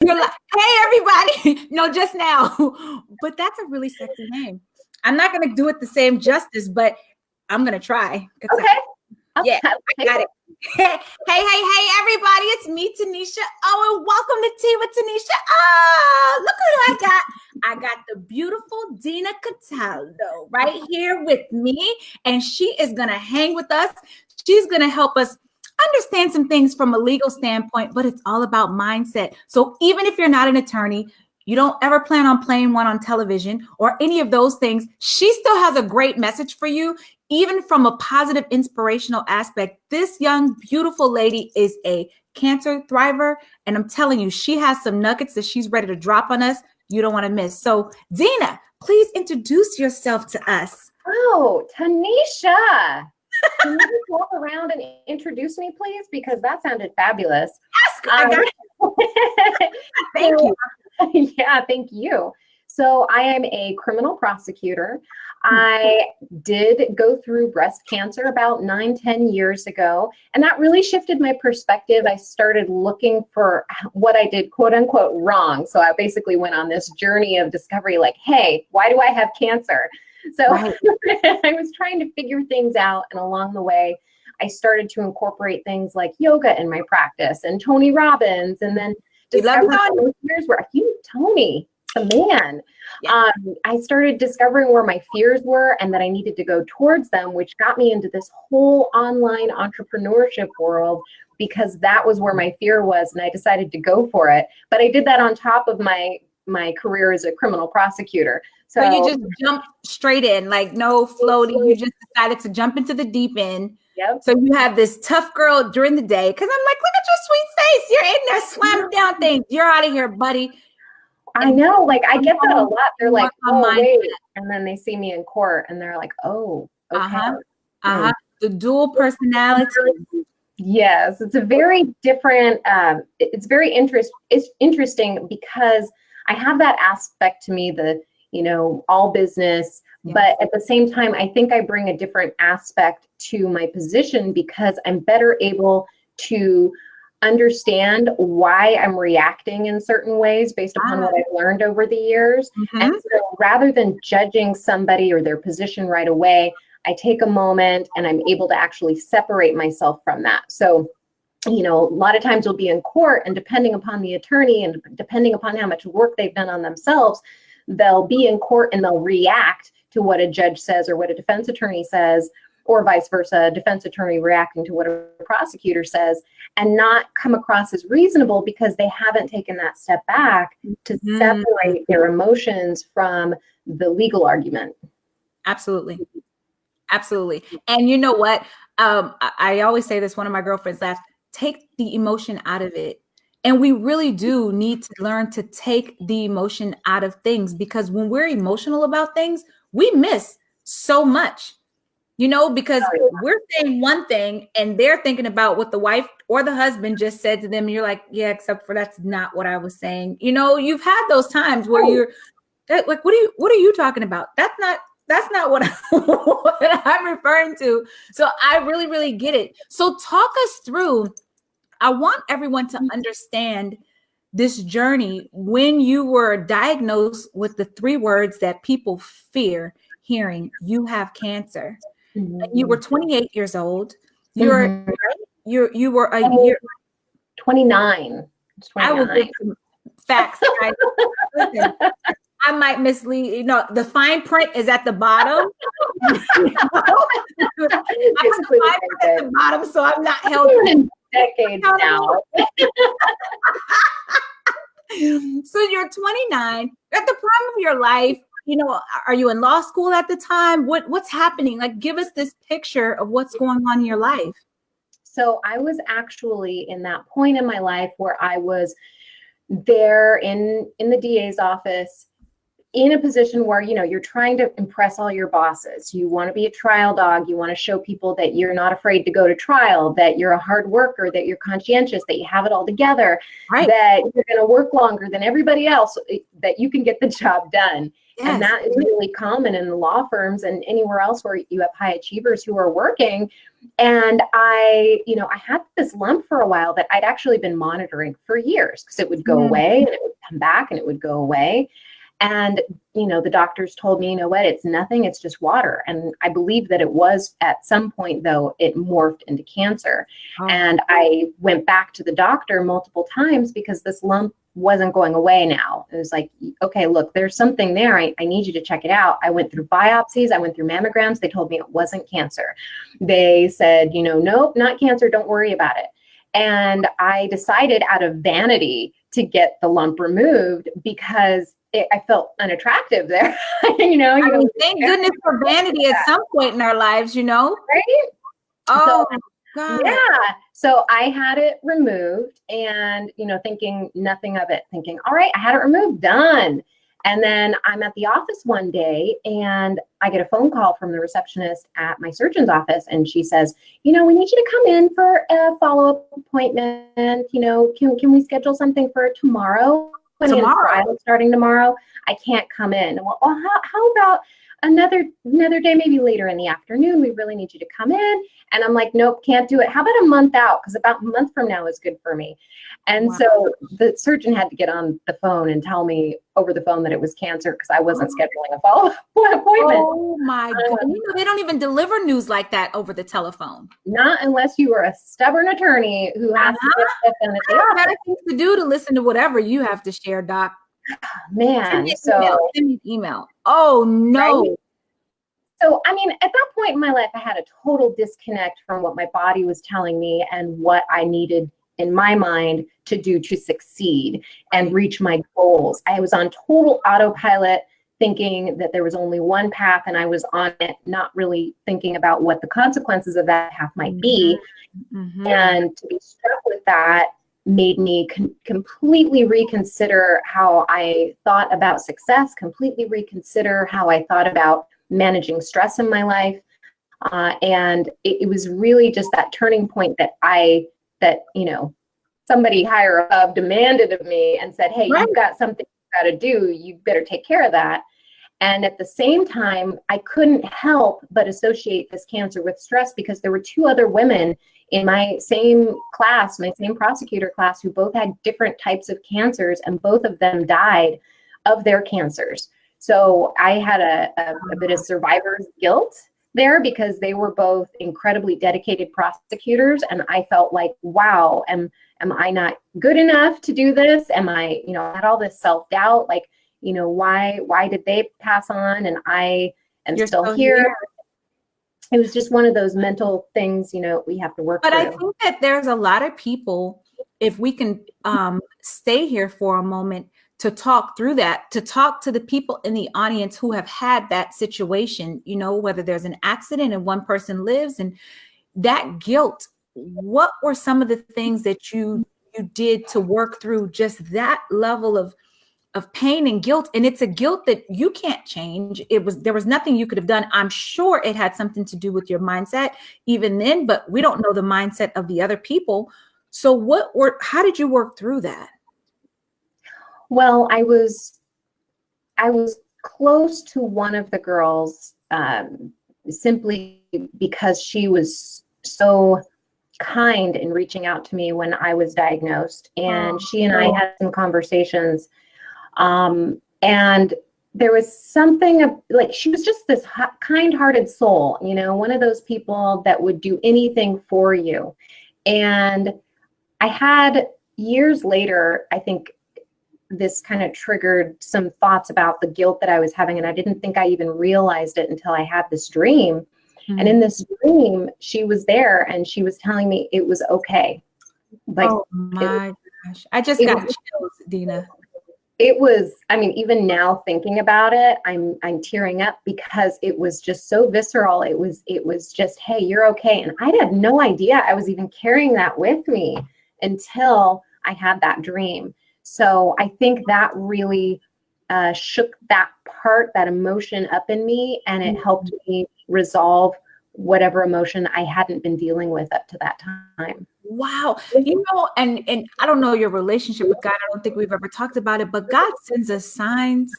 You're like, hey, everybody. No, just now. But that's a really sexy name. I'm not going to do it the same justice, but I'm going to try. Okay. Yeah, I got it. Hey, everybody. It's me, Tuniscia. Oh, and welcome to Tea with Tuniscia. Oh, look who I got. I got the beautiful Dina Cataldo right here with me, and she is going to hang with us. She's going to help us understand some things from a legal standpoint, but it's all about mindset. So even if you're not an attorney, you don't ever plan on playing one on television or any of those things, she still has a great message for you, even from a positive, inspirational aspect. This young, beautiful lady is a cancer thriver, and I'm telling you, she has some nuggets that she's ready to drop on us. You don't want to miss. So, Dina, please introduce yourself to us. Oh, Tuniscia. Can you just walk around and introduce me, please? Because that sounded fabulous. Yes, thank you. Yeah, thank you. So I am a criminal prosecutor. I did go through breast cancer about 9-10 years ago, and that really shifted my perspective. I started looking for what I did, quote unquote, wrong. So I basically went on this journey of discovery, like, hey, why do I have cancer? So right. I was trying to figure things out, and along the way, I started to incorporate things like yoga in my practice and Tony Robbins, and then discovered those years where Tony, the man. Yeah. I started discovering where my fears were and that I needed to go towards them, which got me into this whole online entrepreneurship world, because that was where my fear was, and I decided to go for it. But I did that on top of my career as a criminal prosecutor. So you just jumped straight in, like no floating. You just decided to jump into the deep end. Yep. So you have this tough girl during the day, because I'm like, look at your sweet face. You're in there slamming down things. You're out of here, buddy. I know, like I get that a lot. They're like, oh, wait. And then they see me in court and they're like, oh, okay. The dual personality. Yes, it's a very different, it's very interesting because I have that aspect to me, the, all business, but at the same time, I think I bring a different aspect to my position because I'm better able to understand why I'm reacting in certain ways based upon what I've learned over the years. And so rather than judging somebody or their position right away, I take a moment and I'm able to actually separate myself from that. So, a lot of times you'll be in court, and depending upon the attorney and depending upon how much work they've done on themselves, they'll be in court and they'll react to what a judge says or what a defense attorney says, or vice versa, a defense attorney reacting to what a prosecutor says, and not come across as reasonable because they haven't taken that step back to separate their emotions from the legal argument. Absolutely. And you know what? I always say this, one of my girlfriends laughs, take the emotion out of it. And we really do need to learn to take the emotion out of things, because when we're emotional about things, we miss so much. Because we're saying one thing and they're thinking about what the wife or the husband just said to them. And you're like, yeah, except for that's not what I was saying. You've had those times where you're like, what are you talking about? That's not what, what I'm referring to. So I really, really get it. So talk us through. I want everyone to understand this journey when you were diagnosed with the 3 words that people fear hearing: you have cancer. You were 28 years old. You were a year 29. I will get some facts. Listen, I might mislead. The fine print is at the bottom. I put the fine print at the bottom, so I'm not held in decades now. So you're 29 at the prime of your life. Are you in law school at the time? What's happening? Like, give us this picture of what's going on in your life. So I was actually in that point in my life where I was there in the DA's office in a position where, you're trying to impress all your bosses. You want to be a trial dog. You want to show people that you're not afraid to go to trial, that you're a hard worker, that you're conscientious, that you have it all together, Right. that you're going to work longer than everybody else, that you can get the job done. Yes. And that is really common in the law firms and anywhere else where you have high achievers who are working. And I had this lump for a while that I'd actually been monitoring for years, because it would go away and it would come back and it would go away. And, the doctors told me, what, it's nothing, it's just water. And I believe that it was at some point, though, it morphed into cancer. Oh. And I went back to the doctor multiple times because this lump wasn't going away now. It was like, okay, look, there's something there. I need you to check it out. I went through biopsies. I went through mammograms. They told me it wasn't cancer. They said, nope, not cancer. Don't worry about it. And I decided out of vanity to get the lump removed because I felt unattractive there. Thank goodness for vanity at some point in our lives, Right? Oh, so, God. Yeah. So I had it removed and, thinking nothing of it, thinking, all right, I had it removed, done. And then I'm at the office one day and I get a phone call from the receptionist at my surgeon's office. And she says, we need you to come in for a follow-up appointment. Can we schedule something for tomorrow? Tomorrow, starting tomorrow. I can't come in. Well, how about another day, maybe later in the afternoon? We really need you to come in. And I'm like, nope, can't do it. How about a month out? Because about a month from now is good for me. And so the surgeon had to get on the phone and tell me over the phone that it was cancer because I wasn't scheduling a follow-up appointment. Oh my God. They don't even deliver news like that over the telephone. Not unless you are a stubborn attorney who has to get stuff done at the office. Better things to do to listen to whatever you have to share, Doc. Man, send me an email. Oh no. Right? So, at that point in my life, I had a total disconnect from what my body was telling me and what I needed in my mind to do to succeed and reach my goals. I was on total autopilot, thinking that there was only one path and I was on it, not really thinking about what the consequences of that path might be. Mm-hmm. And to be struck with that made me completely reconsider how I thought about success, completely reconsider how I thought about managing stress in my life. And it was really just that turning point that somebody higher above demanded of me and said, hey, You've got something you got to do. You better take care of that. And at the same time, I couldn't help but associate this cancer with stress because there were two other women in my same class, my same prosecutor class, who both had different types of cancers, and both of them died of their cancers. So I had a bit of survivor's guilt there because they were both incredibly dedicated prosecutors. And I felt like, wow, am I not good enough to do this? Am I, I had all this self-doubt, like, why did they pass on and I am still here? It was just one of those mental things, we have to work through. But I think that there's a lot of people, if we can stay here for a moment, to talk through that, to talk to the people in the audience who have had that situation, whether there's an accident and one person lives, and that guilt, what were some of the things that you did to work through just that level of pain and guilt? And it's a guilt that you can't change. There was nothing you could have done. I'm sure it had something to do with your mindset even then, but we don't know the mindset of the other people. So how did you work through that? Well, I was close to one of the girls simply because she was so kind in reaching out to me when I was diagnosed. And she and I had some conversations. And there was something like, she was just this kind-hearted soul, one of those people that would do anything for you. And I had years later, I think, this kind of triggered some thoughts about the guilt that I was having. And I didn't think I even realized it until I had this dream. Mm-hmm. And in this dream, she was there and she was telling me it was okay. Like, oh my gosh. I just got chills, Dina. It was, even now thinking about it, I'm tearing up because it was just so visceral. It was just, hey, you're okay. And I had no idea I was even carrying that with me until I had that dream. So I think that really shook that emotion up in me, and it helped me resolve whatever emotion I hadn't been dealing with up to that time. Wow. You know, and I don't know your relationship with God. I don't think we've ever talked about it, but God sends us signs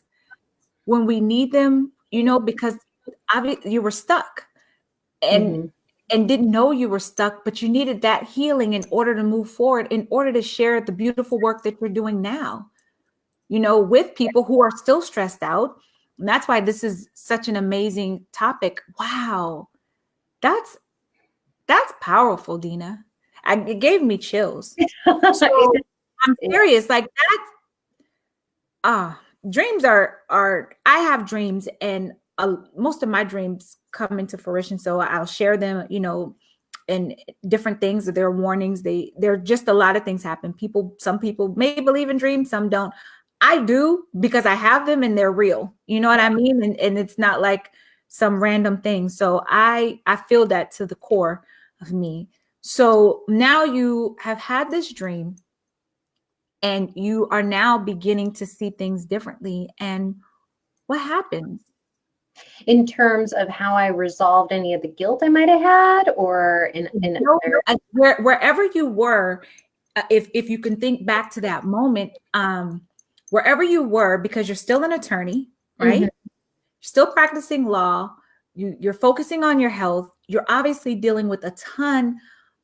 when we need them, you know, because obviously you were stuck and didn't know you were stuck, but you needed that healing in order to move forward, in order to share the beautiful work that you're doing now, you know, with people who are still stressed out. And that's why this is such an amazing topic. Wow. That's powerful, Dina. It gave me chills. So I'm serious. Like that's dreams are I have dreams, and most of my dreams come into fruition. So I'll share them, you know, and different things. There are warnings. There just a lot of things happen. Some people may believe in dreams, some don't. I do, because I have them and they're real. You know what I mean? And it's not like some random thing. So I feel that to the core of me. So now you have had this dream and you are now beginning to see things differently. And what happens? In terms of how I resolved any of the guilt I might have had, or wherever you were, if you can think back to that moment, wherever you were, because you're still an attorney, right? You're still practicing law. You're focusing on your health. You're obviously dealing with a ton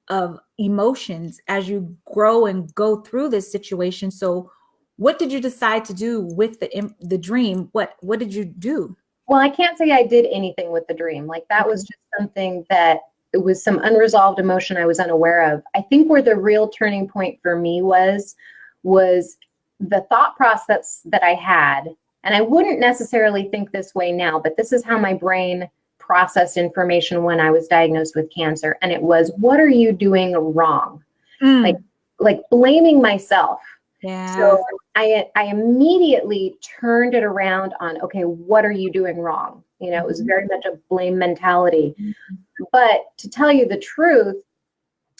of emotions as you grow and go through this situation. So what did you decide to do with the dream? What did you do? Well, I can't say I did anything with the dream. Like that was just something that it was some unresolved emotion I was unaware of. I think where the real turning point for me was the thought process that I had. And I wouldn't necessarily think this way now, but this is how my brain processed information when I was diagnosed with cancer. And it was, what are you doing wrong? Like blaming myself. Yeah. So I immediately turned it around on, okay, what are you doing wrong? You know, it was very much a blame mentality. But to tell you the truth,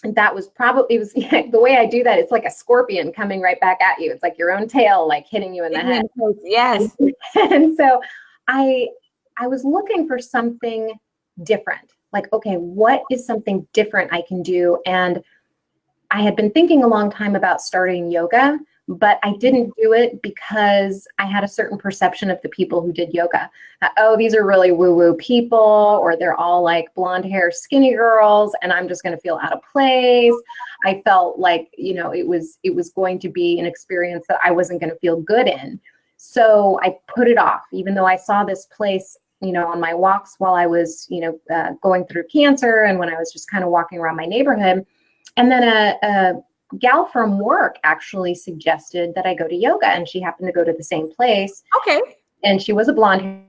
that was probably, the way I do that, it's like a scorpion coming right back at you. It's like your own tail, like hitting you in the head. Yes. And so I was looking for something different. Like, okay, what is something different I can do? And I had been thinking a long time about starting yoga, but I didn't do it because I had a certain perception of the people who did yoga. Oh, these are really woo-woo people, or they're all like blonde hair, skinny girls, and I'm just going to feel out of place. I felt like, you know, it was going to be an experience that I wasn't going to feel good in. So I put it off, even though I saw this place, you know, on my walks while I was, you know, going through cancer, and when I was just kind of walking around my neighborhood. And then a gal from work actually suggested that I go to yoga, and she happened to go to the same place. Okay. And she was a blonde.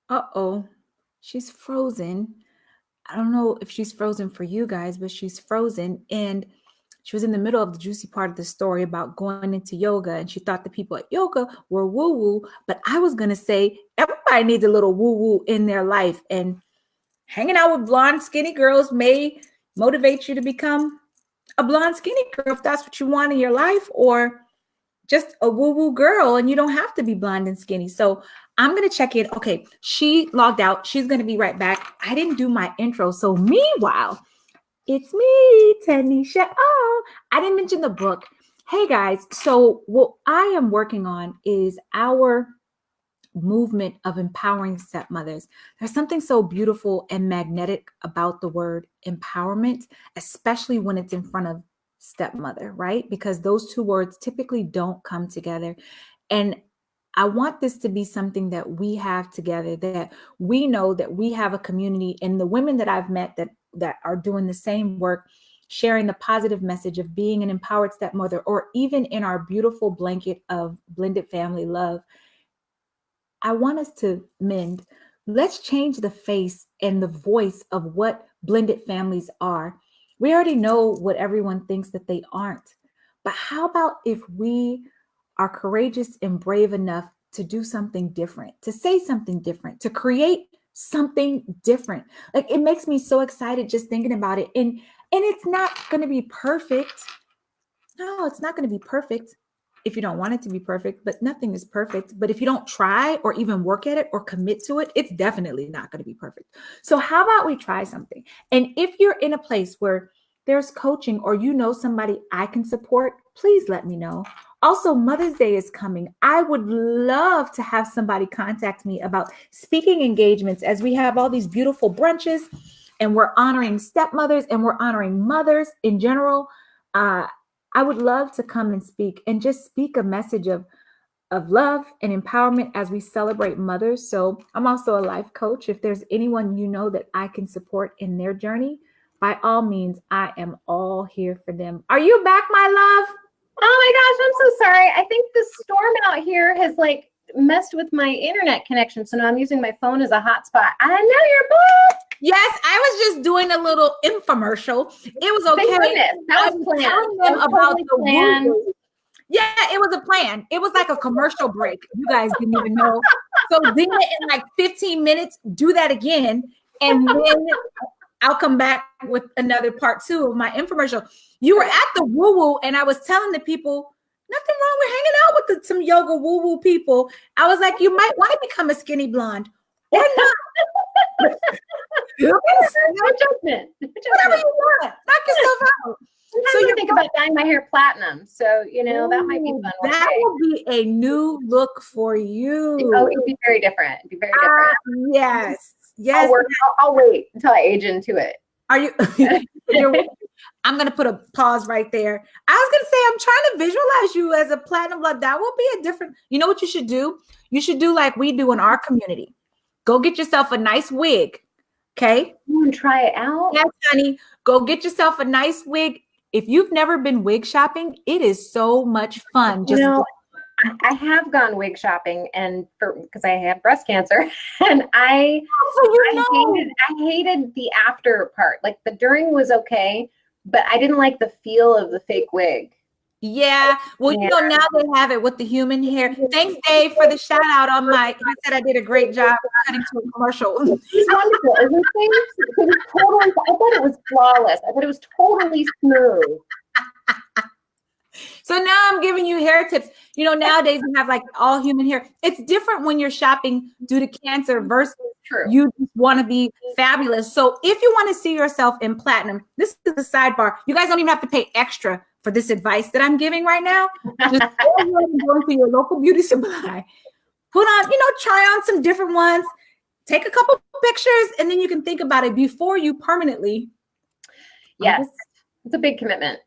Uh-oh, she's frozen. I don't know if she's frozen for you guys, but she's frozen. And she was in the middle of the juicy part of the story about going into yoga, and she thought the people at yoga were woo-woo. But I was going to say everybody needs a little woo-woo in their life, and hanging out with blonde, skinny girls may motivate you to become a blonde, skinny girl if that's what you want in your life, or just a woo-woo girl, and you don't have to be blonde and skinny. So I'm going to check in. Okay, she logged out. She's going to be right back. I didn't do my intro. So meanwhile, it's me, Tuniscia. Oh, I didn't mention the book. Hey guys, so what I am working on is our movement of empowering stepmothers. There's something so beautiful and magnetic about the word empowerment, especially when it's in front of stepmother, right? Because those two words typically don't come together. And I want this to be something that we have together, that we know that we have a community, and the women that I've met that are doing the same work, sharing the positive message of being an empowered stepmother, or even in our beautiful blanket of blended family love. I want us to mend. Let's change the face and the voice of what blended families are. We already know what everyone thinks that they aren't. But how about if we are courageous and brave enough to do something different, to say something different, to create something different? Like, it makes me so excited just thinking about it. And And it's not going to be perfect. No, it's not going to be perfect if you don't want it to be perfect, but nothing is perfect. But if you don't try or even work at it or commit to it, it's definitely not going to be perfect. So how about we try something? And if you're in a place where there's coaching or you know somebody I can support, please let me know. Also, Mother's Day is coming. I would love to have somebody contact me about speaking engagements as we have all these beautiful brunches and we're honoring stepmothers and we're honoring mothers in general. I would love to come and speak and just speak a message of love and empowerment as we celebrate mothers. So I'm also a life coach. If there's anyone you know that I can support in their journey, by all means, I am all here for them. Are you back, my love? Oh my gosh, I'm so sorry. I think the storm out here has like messed with my internet connection. So now I'm using my phone as a hotspot. I know you're back. Yes, I was just doing a little infomercial. It was okay. That was planned. Telling them about the woo-woo. Yeah, it was a plan. It was like a commercial break. You guys didn't even know. So Dina, in like 15 minutes, do that again. And then I'll come back with another part 2 of my infomercial. You were at the woo-woo, and I was telling the people, nothing wrong with hanging out with some yoga woo-woo people. I was like, you might want to become a skinny blonde or not. No judgment. Whatever you want. Knock yourself out. So you think about dyeing my hair platinum. So, you know, that might be fun. That will be a new look for you. Oh, it'd be very different. It'd be very different. Yes. Yes. I'll wait until I age into it. Are you? I'm going to put a pause right there. I was going to say, I'm trying to visualize you as a platinum blonde. That will be a different, you know what you should do? You should do like we do in our community. Go get yourself a nice wig. Okay. You want to try it out? Yes, honey. Go get yourself a nice wig. If you've never been wig shopping, it is so much fun. Just I have gone wig shopping and because I have breast cancer and I hated the after part. Like the during was okay, but I didn't like the feel of the fake wig. Yeah. Well, you know, now they have it with the human hair. Thanks, Dave, for the shout out on my, he said I did a great job cutting to a commercial. It's wonderful, isn't it? It was totally, I thought it was flawless. I thought it was totally smooth. So now I'm giving you hair tips. You know, nowadays we have like all human hair. It's different when you're shopping due to cancer versus you just want to be fabulous. So if you want to see yourself in platinum, this is the sidebar. You guys don't even have to pay extra for this advice that I'm giving right now. Just go to your local beauty supply. Put on, you know, try on some different ones. Take a couple pictures and then you can think about it before you permanently. Yes, it's a big commitment.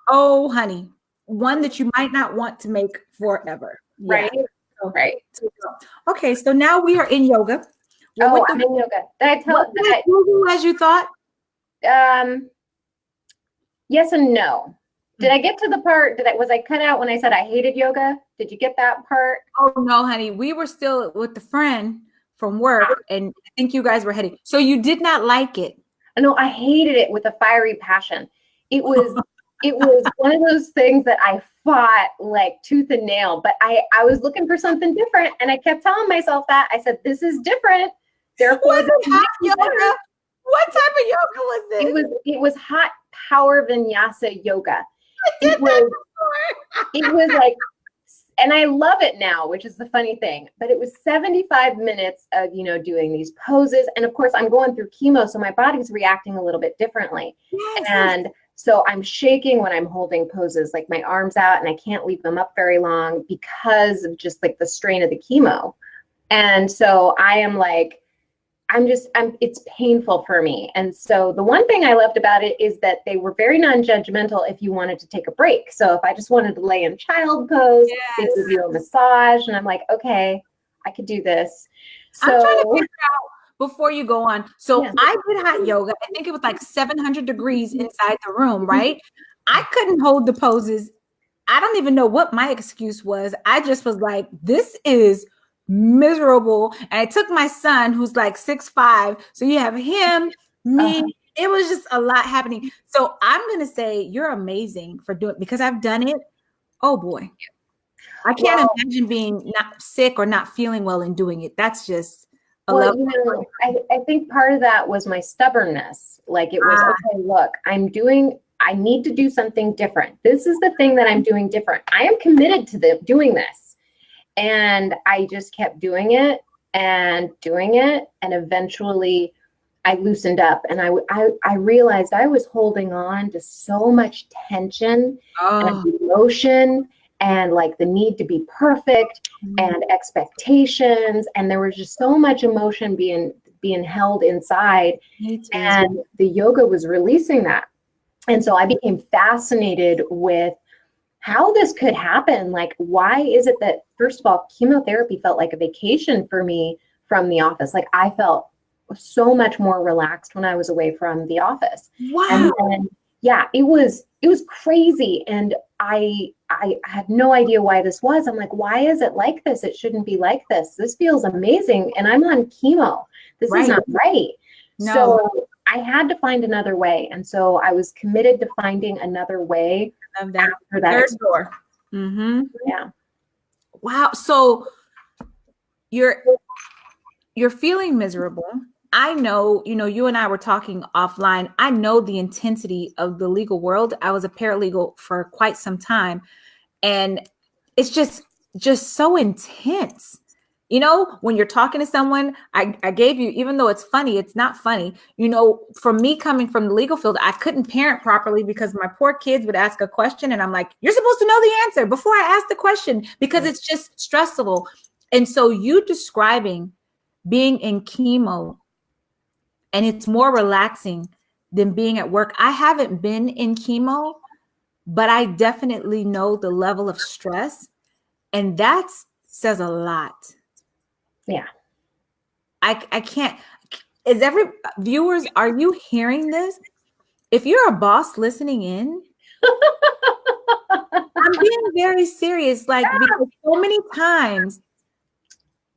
Oh, honey. One that you might not want to make forever. Right. Yeah. Right. Okay. So now we are in yoga. I'm in yoga. Did I tell you as you thought? Yes and no. Did I get to the part? Was I cut out when I said I hated yoga? Did you get that part? Oh no, honey. We were still with the friend from work, and I think you guys were heading. So you did not like it? No, I hated it with a fiery passion. It was one of those things that I fought like tooth and nail, but I was looking for something different, and I kept telling myself that. I said, "This is different." Therefore, was it hot yoga? What type of yoga was this? It was hot power vinyasa yoga. It was like, and I love it now, which is the funny thing, but it was 75 minutes of, you know, doing these poses. And of course I'm going through chemo, so my body's reacting a little bit differently. Yes. And so I'm shaking when I'm holding poses, like my arms out, and I can't leave them up very long because of just like the strain of the chemo. And so I am like, it's painful for me. And so the one thing I loved about it is that they were very non-judgmental if you wanted to take a break. So if I just wanted to lay in child pose, they give you a massage, and I'm like, okay, I could do this. So I'm trying to figure out before you go on. So I did hot yoga. I think it was like 700 degrees inside the room, right? I couldn't hold the poses. I don't even know what my excuse was. I just was like, this is miserable. And I took my son, who's like 6'5". So you have him, me. It was just a lot happening. So I'm going to say you're amazing for doing it because I've done it. Oh boy. I can't imagine being not sick or not feeling well and doing it. That's just Well, you know, I think part of that was my stubbornness. Like it was, okay, look, I need to do something different. This is the thing that I'm doing different. I am committed to doing this. And I just kept doing it and doing it. And eventually I loosened up and I realized I was holding on to so much tension and emotion and like the need to be perfect and expectations. And there was just so much emotion being held inside. And the yoga was releasing that. And so I became fascinated with how this could happen. Like, why is it that, first of all, chemotherapy felt like a vacation for me from the office? Like I felt so much more relaxed when I was away from the office. Wow. And then, yeah, it was crazy. And I had no idea why this was. I'm like, why is it like this? It shouldn't be like this. This feels amazing. And I'm on chemo. This is not right. No. So I had to find another way. And so I was committed to finding another way after that. Third door. Mm-hmm. Yeah. Wow. So you're feeling miserable. I know, you and I were talking offline. I know the intensity of the legal world. I was a paralegal for quite some time. And it's just so intense. When you're talking to someone, I gave you, even though it's funny, it's not funny. For me coming from the legal field, I couldn't parent properly because my poor kids would ask a question and I'm like, you're supposed to know the answer before I ask the question because it's just stressful. And so you describing being in chemo and it's more relaxing than being at work. I haven't been in chemo, but I definitely know the level of stress, and that says a lot. Yeah. I can't, viewers, are you hearing this? If you're a boss listening in, I'm being very serious, because so many times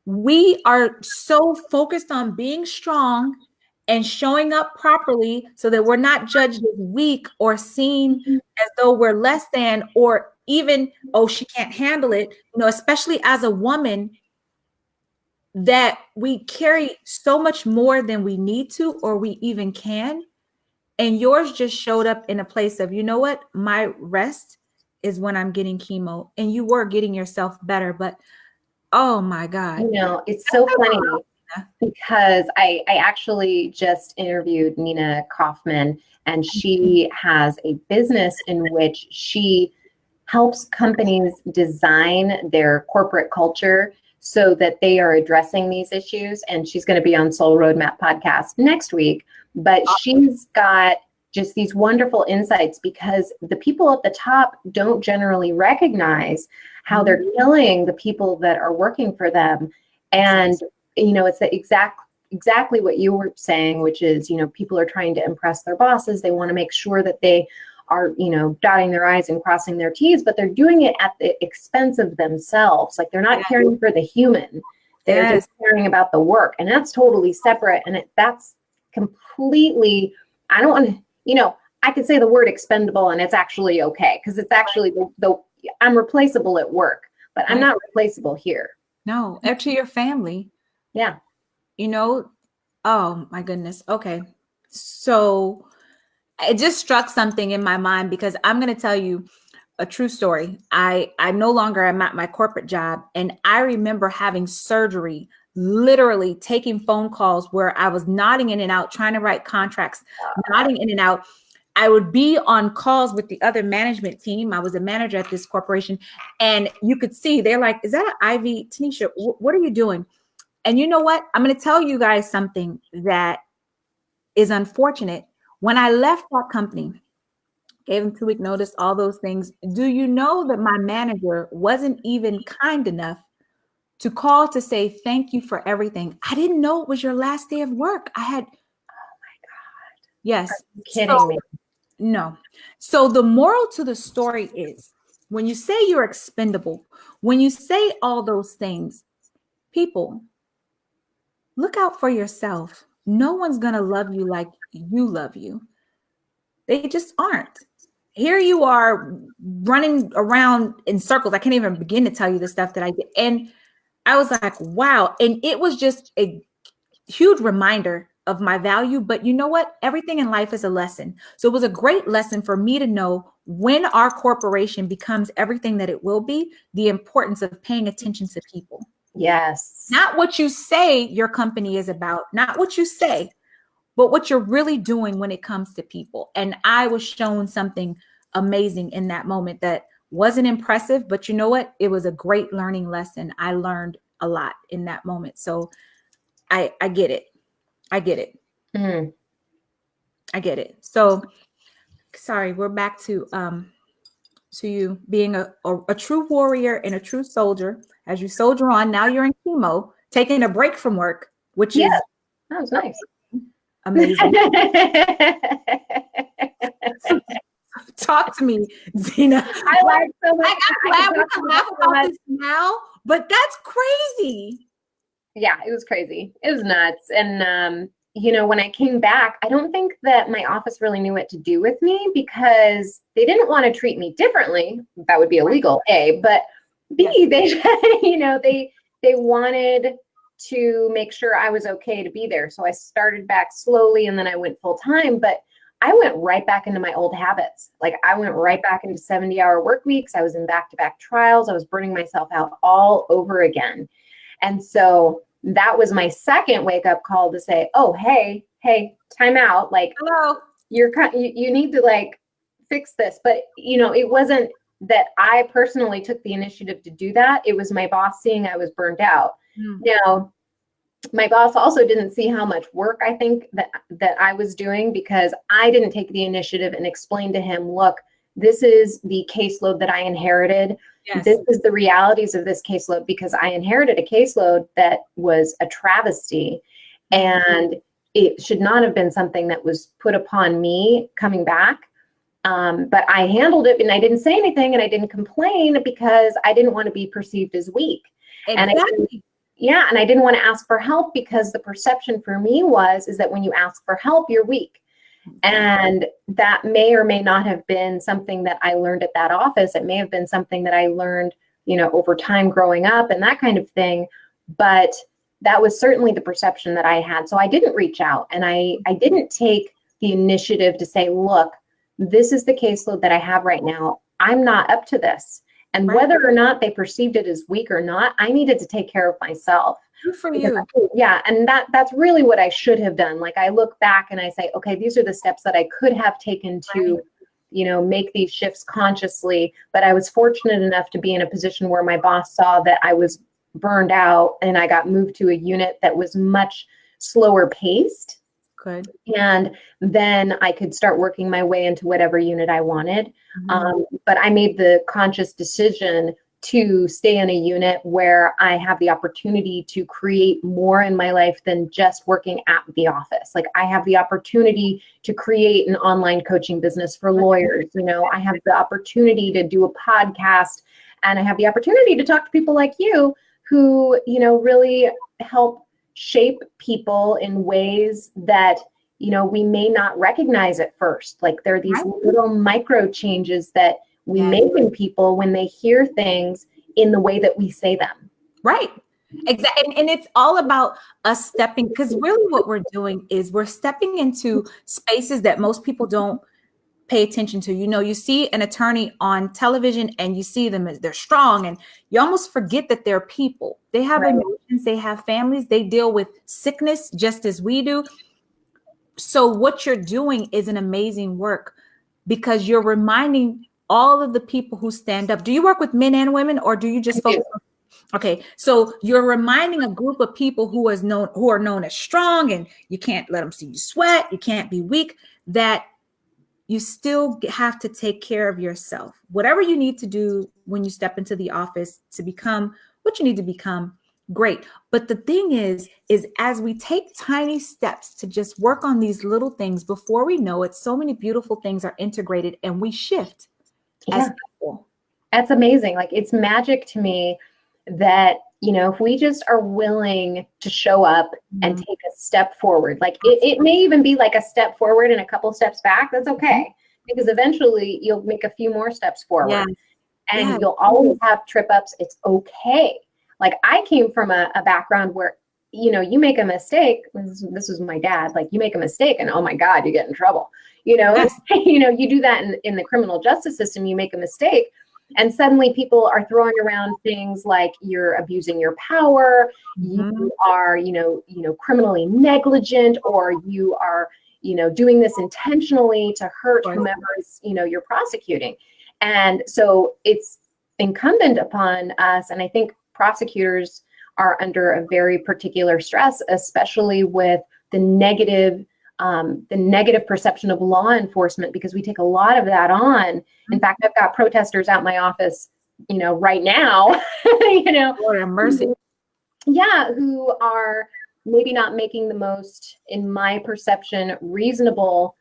we are so focused on being strong and showing up properly so that we're not judged as weak or seen as though we're less than, or even, oh, she can't handle it, especially as a woman, that we carry so much more than we need to or we even can. And yours just showed up in a place of, you know what, my rest is when I'm getting chemo, and you were getting yourself better. But oh my God. It's so funny because I actually just interviewed Nina Kaufman, and she has a business in which she helps companies design their corporate culture so that they are addressing these issues. And she's going to be on Soul Roadmap podcast next week. But she's got just these wonderful insights because the people at the top don't generally recognize how they're killing the people that are working for them. And, it's the exactly what you were saying, which is, people are trying to impress their bosses. They want to make sure that they are, dotting their I's and crossing their T's, but they're doing it at the expense of themselves. Like they're not caring for the human. They're just caring about the work. And that's totally separate. And that's completely, I don't want to, I could say the word expendable and it's actually okay. Cause it's actually I'm replaceable at work, but I'm not replaceable here. No, to your family. Yeah. Oh my goodness. Okay. So it just struck something in my mind because I'm going to tell you a true story. I no longer am at my corporate job. And I remember having surgery, literally taking phone calls where I was nodding in and out, trying to write contracts, nodding in and out. I would be on calls with the other management team. I was a manager at this corporation, and you could see they're like, is that an IV? Tuniscia, what are you doing? And you know what? I'm going to tell you guys something that is unfortunate. When I left that company, gave them 2-week notice, all those things. Do you know that my manager wasn't even kind enough to call to say, thank you for everything? I didn't know it was your last day of work. Oh my God. Yes. Are you kidding me? No. So the moral to the story is when you say you're expendable, when you say all those things, people, look out for yourself. No one's going to love you like you love you. They just aren't. Here you are running around in circles. I can't even begin to tell you the stuff that I did. And I was like, wow. And it was just a huge reminder of my value. But you know what? Everything in life is a lesson. So it was a great lesson for me to know when our corporation becomes everything that it will be, the importance of paying attention to people. Yes. Not what you say your company is about, not what you say, but what you're really doing when it comes to people. And I was shown something amazing in that moment that wasn't impressive, but you know what? It was a great learning lesson. I learned a lot in that moment. So I get it. I get it. Mm. I get it. So sorry, we're back to you being a true warrior and a true soldier. As you soldier on, now you're in chemo, taking a break from work, which Yeah, is that was nice. Amazing. Talk to me, Dina. I'm glad we can laugh about this now, but that's crazy. Yeah, it was crazy. It was nuts. And, you know, when I came back, I don't think that my office really knew what to do with me because they didn't want to treat me differently. That would be illegal, A, but B, yes. They, you know, they wanted to make sure I was okay to be there. So I started back slowly and then I went full time, but I went right back into my old habits. Like I went right back into 70-hour work weeks. I was in back-to-back trials. I was burning myself out all over again. And so that was my second wake-up call to say, oh, hey, time out. Like, hello, you need to like fix this. But, you know, it wasn't that I personally took the initiative to do that. It was my boss seeing I was burned out. Now, my boss also didn't see how much work I think that I was doing because I didn't take the initiative and explain to him, look, this is the caseload that I inherited. Yes. This is the realities of this caseload because I inherited a caseload that was a travesty and it should not have been something that was put upon me coming back. But I handled it and I didn't say anything and I didn't complain because I didn't want to be perceived as weak. Exactly. And I didn't want to ask for help because the perception for me is that when you ask for help, you're weak. And that may or may not have been something that I learned at that office. It may have been something that I learned, you know, over time growing up and that kind of thing. But that was certainly the perception that I had. So I didn't reach out and I didn't take the initiative to say, look, this is the caseload that I have right now. I'm not up to this. And whether or not they perceived it as weak or not, I needed to take care of myself. Good for you. Yeah, and that's really what I should have done. Like I look back and I say, okay, these are the steps that I could have taken to, you know, make these shifts consciously. But I was fortunate enough to be in a position where my boss saw that I was burned out and I got moved to a unit that was much slower paced. Good. And then I could start working my way into whatever unit I wanted. But I made the conscious decision to stay in a unit where I have the opportunity to create more in my life than just working at the office. Like I have the opportunity to create an online coaching business for lawyers. You know, I have the opportunity to do a podcast and I have the opportunity to talk to people like you who, you know, really help shape people in ways that, you know, we may not recognize at first. Like there are these little micro changes that we make in people when they hear things in the way that we say them. Right. Exactly. And it's all about us stepping, because really what we're doing is we're stepping into spaces that most people don't pay attention to. You know, you see an attorney on television and you see them as they're strong and you almost forget that they're people. They have emotions, they have families, they deal with sickness just as we do. So what you're doing is an amazing work because you're reminding all of the people who stand up. Do you work with men and women or do you just focus on? Okay, so you're reminding a group of people who are known as strong and you can't let them see you sweat, you can't be weak, that you still have to take care of yourself. Whatever you need to do when you step into the office to become what you need to become, great. But the thing is as we take tiny steps to just work on these little things, before we know it, so many beautiful things are integrated and we shift as people. That's amazing. Like it's magic to me that, you know, if we just are willing to show up and take a step forward, like it may even be like a step forward and a couple steps back. That's okay. Because eventually you'll make a few more steps forward and you'll always have trip ups. It's okay. Like I came from a background where you make a mistake. This was my dad. Like, you make a mistake and, oh my God, you get in trouble. Yes. You do that in the criminal justice system, you make a mistake. And suddenly people are throwing around things like you're abusing your power, you are, criminally negligent, or you are, doing this intentionally to hurt whomever is, you're prosecuting. And so it's incumbent upon us, and I think prosecutors are under a very particular stress, especially with the negative perception of law enforcement, because we take a lot of that on. In fact, I've got protesters out my office, right now, Lord mercy. Yeah, who are maybe not making the most, in my perception, reasonable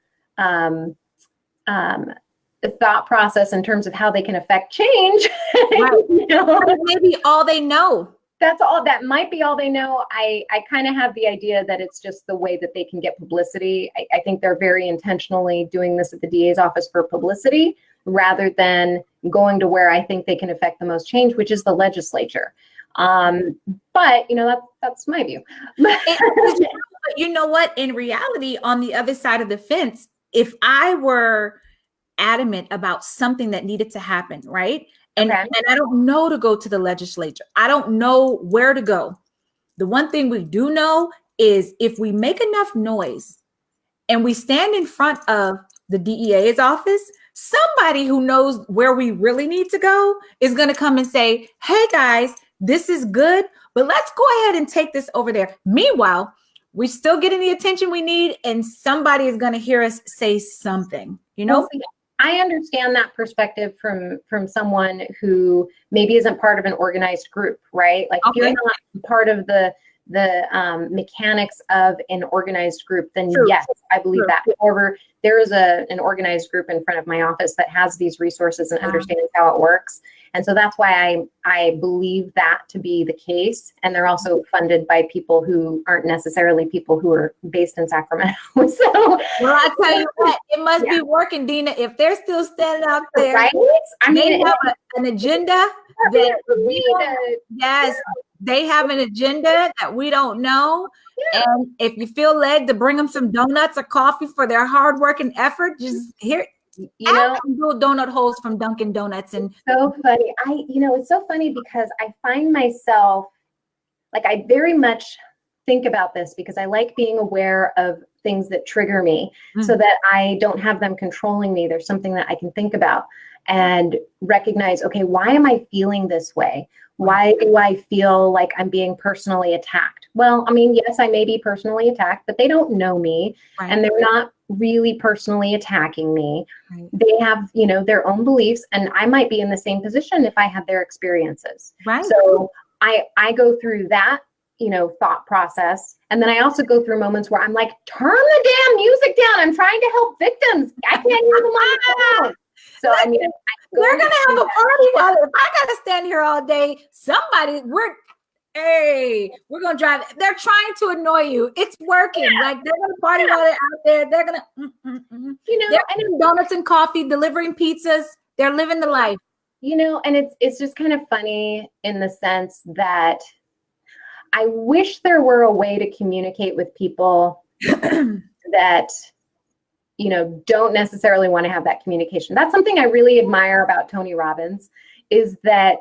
thought process in terms of how they can affect change. Right. Maybe all they know. That might be all they know. I kind of have the idea that it's just the way that they can get publicity. I think they're very intentionally doing this at the DA's office for publicity, rather than going to where I think they can affect the most change, which is the legislature. But that's my view. You know what? In reality, on the other side of the fence, if I were adamant about something that needed to happen, right? And I don't know to go to the legislature. I don't know where to go. The one thing we do know is if we make enough noise and we stand in front of the DEA's office, somebody who knows where we really need to go is going to come and say, hey guys, this is good, but let's go ahead and take this over there. Meanwhile, we're still getting the attention we need, and somebody is going to hear us say something, Well, I understand that perspective from someone who maybe isn't part of an organized group, right? Like, if you're not part of the mechanics of an organized group, then yes, I believe that. However, there is an organized group in front of my office that has these resources and understands how it works. And so that's why I believe that to be the case. And they're also funded by people who aren't necessarily people who are based in Sacramento. So, well, I tell you what, it must be working, Dina. If they're still standing out there, right? They have an agenda that they have an agenda that we don't know. Yeah. And if you feel led to bring them some donuts or coffee for their hard work and effort, just little donut holes from Dunkin' Donuts. And so funny. It's so funny because I find myself, like, I very much think about this because I like being aware of things that trigger me so that I don't have them controlling me. There's something that I can think about and recognize, okay, why am I feeling this way? Why do I feel like I'm being personally attacked? Well, I mean, yes, I may be personally attacked, but they don't know me and they're not really personally attacking me. Right. They have, their own beliefs, and I might be in the same position if I had their experiences. Right. So I go through that, thought process. And then I also go through moments where I'm like, turn the damn music down. I'm trying to help victims. I can't hear them on the phone. So, we're going to have a party while if I got to stand here all day, we're going to drive. They're trying to annoy you. It's working. Yeah. Like, they're going to party while they're out there. They're going to, they're eating donuts and coffee, delivering pizzas. They're living the life. And it's just kind of funny in the sense that I wish there were a way to communicate with people that, don't necessarily want to have that communication. That's something I really admire about Tony Robbins, is that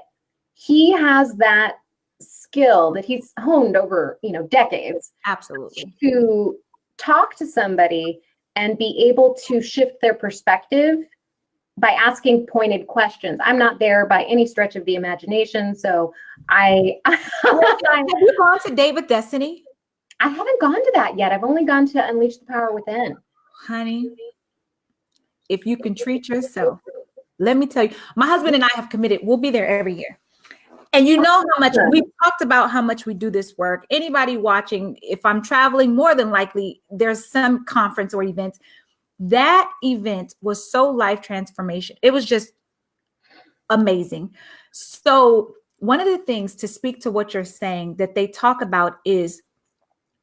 he has that skill that he's honed over, decades. Absolutely. To talk to somebody and be able to shift their perspective by asking pointed questions. I'm not there by any stretch of the imagination. So have you gone to Date with Destiny? I haven't gone to that yet. I've only gone to Unleash the Power Within. Honey, if you can treat yourself, let me tell you, my husband and I have committed, we'll be there every year. And you know how much we've talked about how much we do this work. Anybody watching, if I'm traveling, more than likely there's some conference or event. That event was so life transformation. It was just amazing. So one of the things, to speak to what you're saying, that they talk about is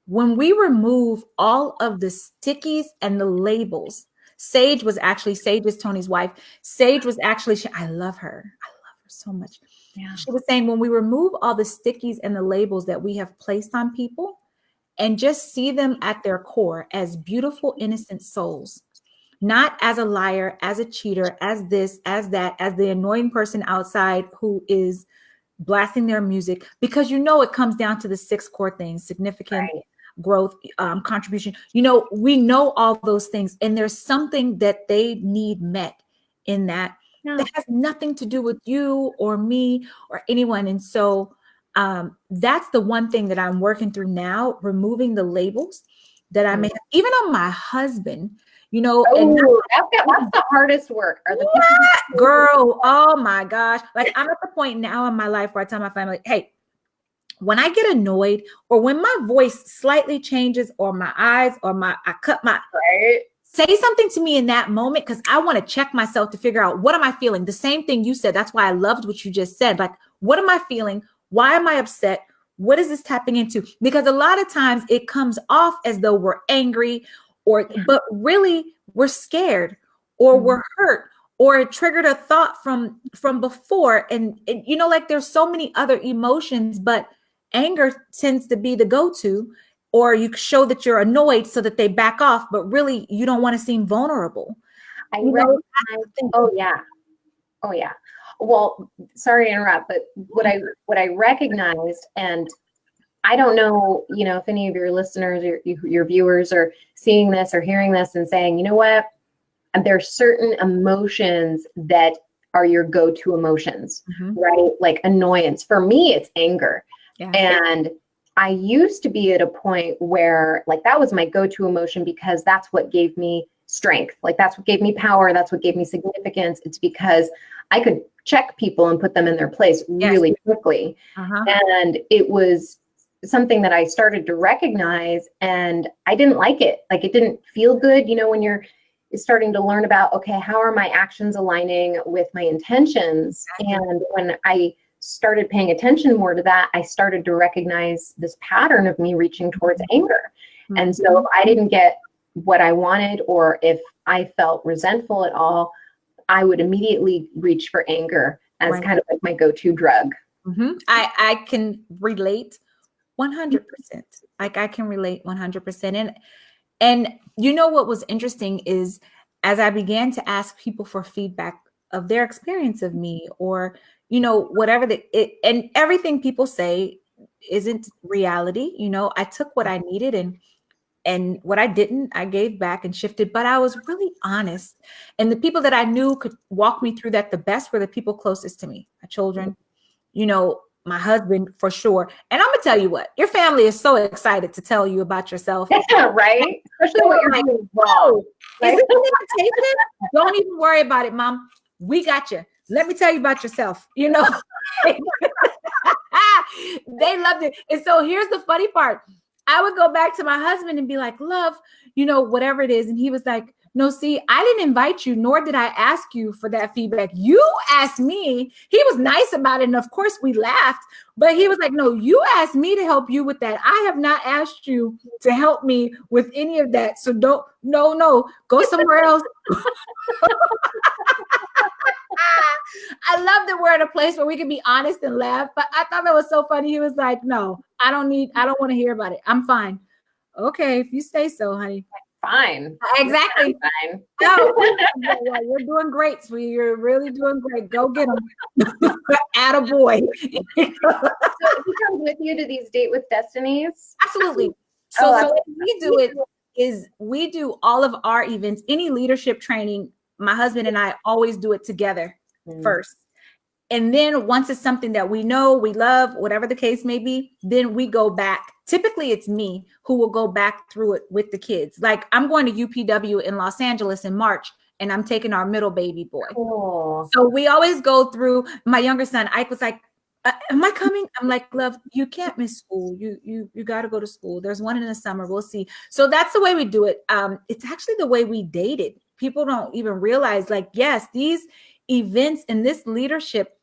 when we remove all of the stickies and the labels. Sage is Tony's wife. Sage was actually, I love her. so much. Yeah. She was saying, when we remove all the stickies and the labels that we have placed on people and just see them at their core as beautiful, innocent souls, not as a liar, as a cheater, as this, as that, as the annoying person outside who is blasting their music, because it comes down to the 6 core things: significant, Right. growth, contribution. We know all those things, and there's something that they need met in that has nothing to do with you or me or anyone. And so that's the one thing that I'm working through now, removing the labels that I may have, even on my husband. And that's the hardest work. Are the people girl, oh my gosh. Like, I'm at the point now in my life where I tell my family, hey, when I get annoyed or when my voice slightly changes or my eyes or I cut my, say something to me in that moment, because I want to check myself to figure out, what am I feeling? The same thing you said. That's why I loved what you just said. Like, what am I feeling? Why am I upset? What is this tapping into? Because a lot of times it comes off as though we're angry, but really we're scared, or we're hurt, or it triggered a thought from before. And like, there's so many other emotions, but anger tends to be the go-to, or you show that you're annoyed so that they back off, but really you don't want to seem vulnerable. Oh yeah. Well, sorry to interrupt, but what I recognized, and I don't know, if any of your listeners or your viewers are seeing this or hearing this and saying, you know what, there's certain emotions that are your go-to emotions, right? Like annoyance. For me, it's anger. Yeah. And I used to be at a point where, like, that was my go-to emotion, because that's what gave me strength. Like, that's what gave me power. That's what gave me significance. It's because I could check people and put them in their place really quickly. And it was something that I started to recognize, and I didn't like it. Like, it didn't feel good, when you're starting to learn about, okay, how are my actions aligning with my intentions? And when I started paying attention more to that, I started to recognize this pattern of me reaching towards anger. And so if I didn't get what I wanted, or if I felt resentful at all, I would immediately reach for anger as kind of like my go-to drug. I can relate 100%. Like, I can relate 100%. And what was interesting is, as I began to ask people for feedback of their experience of me, or whatever and everything people say isn't reality. I took what I needed, and what I didn't, I gave back and shifted. But I was really honest, and the people that I knew could walk me through that the best were the people closest to me: my children, my husband, for sure. And I'm gonna tell you what, your family is so excited to tell you about yourself. Yeah, right. Especially what you're doing wrong. Is it don't even worry about it, Mom. We got you. Let me tell you about yourself. They loved it. And so here's the funny part. I would go back to my husband and be like, love, whatever it is. And he was like, no, see, I didn't invite you, nor did I ask you for that feedback. You asked me. He was nice about it. And of course we laughed, but he was like, no, you asked me to help you with that. I have not asked you to help me with any of that. So no, go somewhere else. I love that we're in a place where we can be honest and laugh, but I thought that was so funny. He was like, no, I don't want to hear about it. I'm fine. Okay, if you say so, honey. Fine. Exactly. Fine. No, you're doing great, sweetie. You're really doing great. Go get them. Attaboy. So he comes with you to these Date with Destinies? Absolutely. So what we do is we do all of our events, any leadership training. My husband and I always do it together first. And then once it's something that we know, we love, whatever the case may be, then we go back. Typically it's me who will go back through it with the kids. Like, I'm going to UPW in Los Angeles in March, and I'm taking our middle baby boy. Cool. So we always go through. My younger son, Ike, was like, am I coming? I'm like, love, you can't miss school. You got to go to school. There's one in the summer. We'll see. So that's the way we do it. It's actually the way we dated. People don't even realize, like, yes, these events and this leadership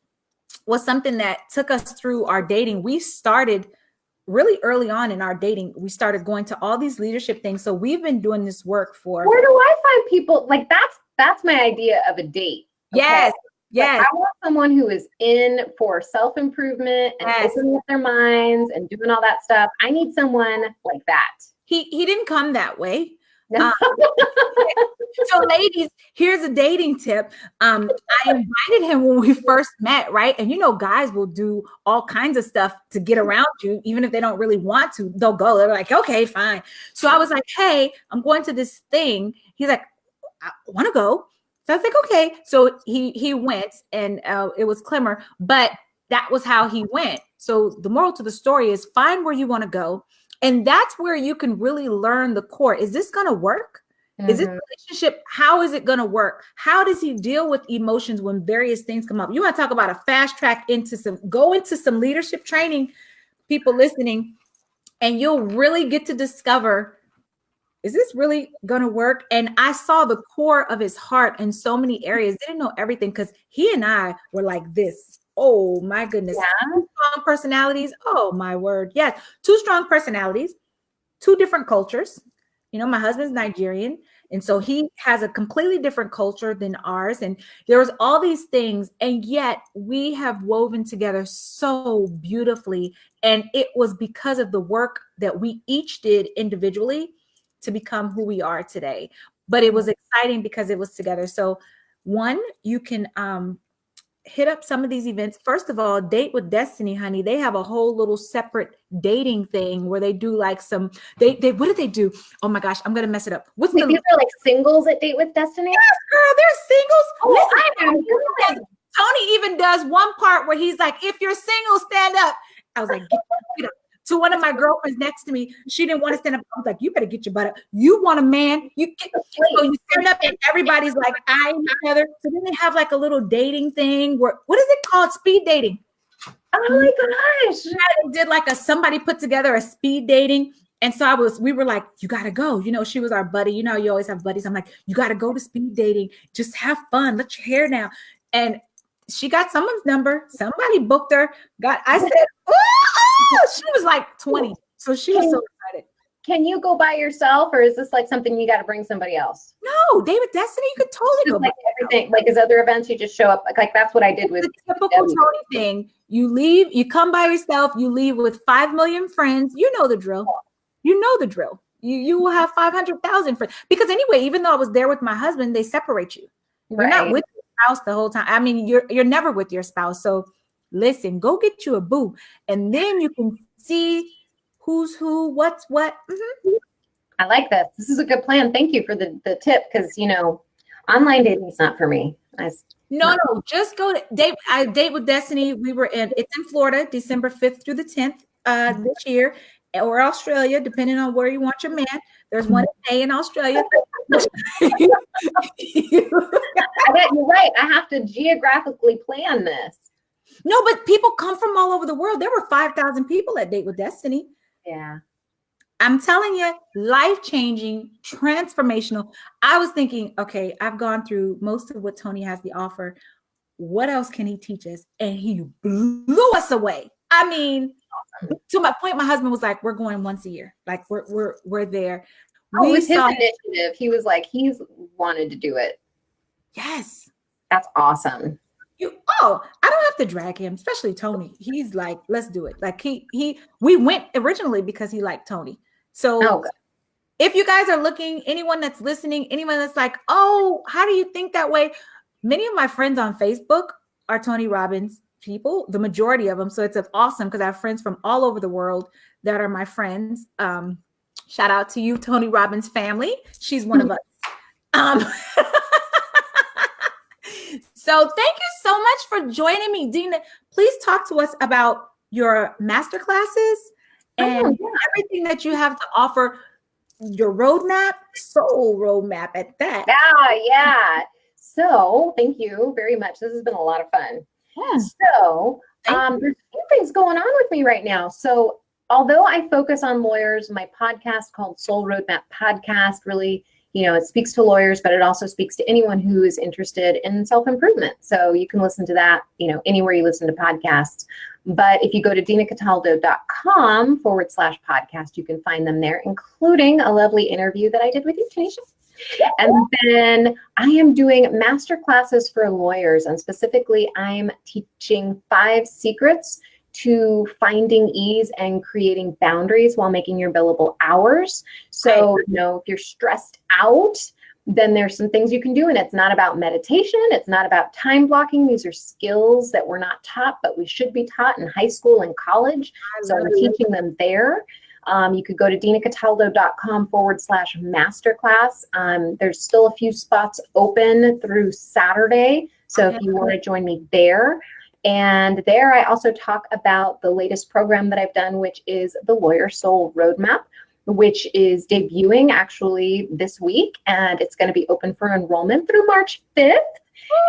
was something that took us through our dating. We started really early on in our dating. We started going to all these leadership things. So we've been doing this work for. Where do I find people? Like, that's my idea of a date. Okay? Yes. Like, Yes. I want someone who is in for self-improvement and Yes. opening up their minds and doing all that stuff. I need someone like that. He didn't come that way. No. So ladies, here's a dating tip. I invited him when we first met, right? And you know, guys will do all kinds of stuff to get around you, even if they don't really want to. They'll go. They're like, okay, fine. So I was like, hey, I'm going to this thing. He's like, I want to go. So I was like, okay. So he went, and it was Clemmer, but that was how he went. So the moral to the story is find where you want to go. And that's where you can really learn the core. Is this going to work? Is this relationship, how is it going to work? How does he deal with emotions when various things come up? You want to talk about a fast track go into some leadership training, people listening, and you'll really get to discover, is this really going to work? And I saw the core of his heart in so many areas. Didn't know everything because he and I were like this. Oh my goodness. Yeah. 2 strong personalities. Oh my word. Yes. 2 strong personalities, 2 different cultures. You know, my husband's Nigerian, and so he has a completely different culture than ours. And there was all these things, and yet we have woven together so beautifully. And it was because of the work that we each did individually to become who we are today. But it was exciting because it was together. So one, you can hit up some of these events. First of all, Date with Destiny, honey, they have a whole little separate dating thing where they do like some, they what do they do? Oh my gosh, I'm going to mess it up. What's These are like singles at Date with Destiny? Yes, girl, they're singles. Oh, Listen, Tony even does one part where he's like, if you're single, stand up. I was like, get up. To one of my girlfriends next to me, she didn't want to stand up. I was like, you better get your butt up. You want a man? You get. So you stand up, and everybody's like eyeing each other. So then they have like a little dating thing. Where what is it called? Speed dating. Oh my gosh! Yeah, they did like somebody put together a speed dating, and so we were like, you got to go. You know, she was our buddy. You know, you always have buddies. I'm like, you got to go to speed dating. Just have fun. Let your hair down. And she got someone's number. Somebody booked her. I said, oh, she was like 20. So she was so excited. Can you go by yourself, or is this like something you got to bring somebody else? No, Date with Destiny, you could totally go like everything, like his other events, you just show up. Like that's what I did with the typical Tony thing. You leave, you come by yourself, you leave with 5 million friends. You know the drill. You know the drill. You will have 500,000 friends. Because anyway, even though I was there with my husband, they separate you. You're not with your spouse the whole time. I mean, you're never with your spouse. So listen, go get you a boo, and then you can see who's who, what's what. Mm-hmm. I like this. This is a good plan. Thank you for the tip, because you know, online dating is not for me. No, just go to Date with Destiny. It's in Florida, December 5th through the 10th this year, or Australia, depending on where you want your man. There's one day in Australia. You're right. I have to geographically plan this. No, but people come from all over the world. There were 5,000 people at Date with Destiny. Yeah. I'm telling you, life-changing, transformational. I was thinking, okay, I've gone through most of what Tony has to offer. What else can he teach us? And he blew us away. I mean, to my point, my husband was like, we're going once a year. Like we're there. Oh, it was his initiative. He was like, he's wanted to do it. Yes. That's awesome. I don't have to drag him, especially Tony. He's like, let's do it. Like we went originally because he liked Tony. So if you guys are looking, anyone that's listening, anyone that's like, oh, how do you think that way? Many of my friends on Facebook are Tony Robbins people, the majority of them. So it's awesome because I have friends from all over the world that are my friends. Shout out to you, Tony Robbins family. She's one of us. So thank you so much for joining me, Dina. Please talk to us about your master classes and everything that you have to offer, your roadmap, soul roadmap at that. Yeah. So thank you very much. This has been a lot of fun. Yeah. So there's a few things going on with me right now. So although I focus on lawyers, my podcast called Soul Roadmap Podcast really, it speaks to lawyers, but it also speaks to anyone who is interested in self-improvement. So you can listen to that, anywhere you listen to podcasts. But if you go to dinacataldo.com /podcast, you can find them there, including a lovely interview that I did with you, Tuniscia. And then I am doing master classes for lawyers, and specifically I'm teaching 5 secrets to finding ease and creating boundaries while making your billable hours. So, if you're stressed out, then there's some things you can do, and it's not about meditation. It's not about time blocking. These are skills that we're not taught, but we should be taught in high school and college. So I'm teaching them there. You could go to dinacataldo.com/masterclass. There's still a few spots open through Saturday. So if you want to join me there. And there I also talk about the latest program that I've done, which is the Lawyer Soul Roadmap, which is debuting actually this week. And it's going to be open for enrollment through March 5th.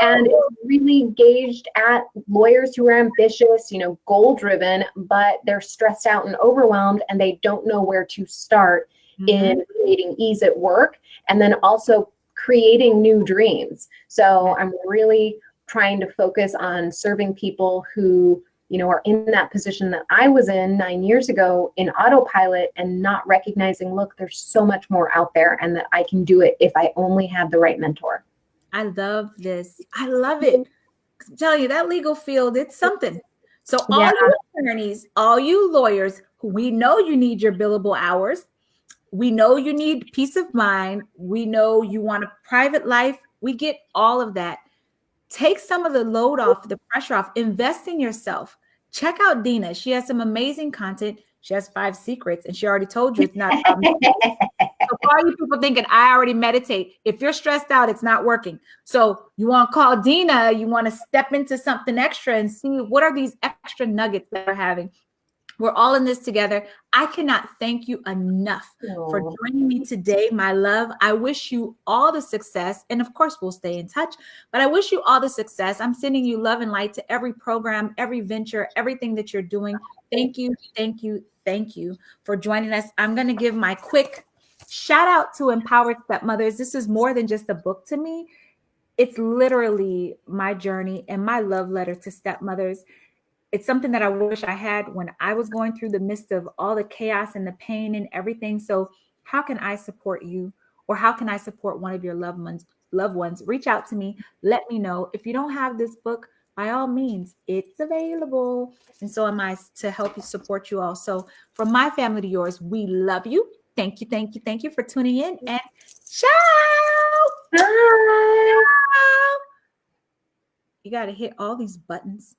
And it's really gauged at lawyers who are ambitious, goal-driven, but they're stressed out and overwhelmed, and they don't know where to start in creating ease at work, and then also creating new dreams. So I'm really trying to focus on serving people who, are in that position that I was in 9 years ago in autopilot and not recognizing, look, there's so much more out there and that I can do it if I only have the right mentor. I love this. I love it. I'm telling you, that legal field, it's something. So all you attorneys, all you lawyers, we know you need your billable hours. We know you need peace of mind. We know you want a private life. We get all of that. Take some of the load off, the pressure off, invest in yourself. Check out Dina. She has some amazing content. She has 5 secrets, and she already told you it's not. So for all you people thinking, I already meditate. If you're stressed out, it's not working. So you want to call Dina. You want to step into something extra and see what are these extra nuggets that we're having. We're all in this together. I cannot thank you enough for joining me today, my love. I wish you all the success. And of course, we'll stay in touch, but I wish you all the success. I'm sending you love and light to every program, every venture, everything that you're doing. Thank you, thank you, thank you for joining us. I'm going to give my quick shout out to Empowered Stepmothers. This is more than just a book to me. It's literally my journey and my love letter to stepmothers. It's something that I wish I had when I was going through the midst of all the chaos and the pain and everything. So how can I support you, or how can I support one of your loved ones? Reach out to me. Let me know. If you don't have this book, by all means, it's available. And so am I to help you support you all. So from my family to yours, we love you. Thank you, thank you, thank you for tuning in, and ciao. Bye. You got to hit all these buttons.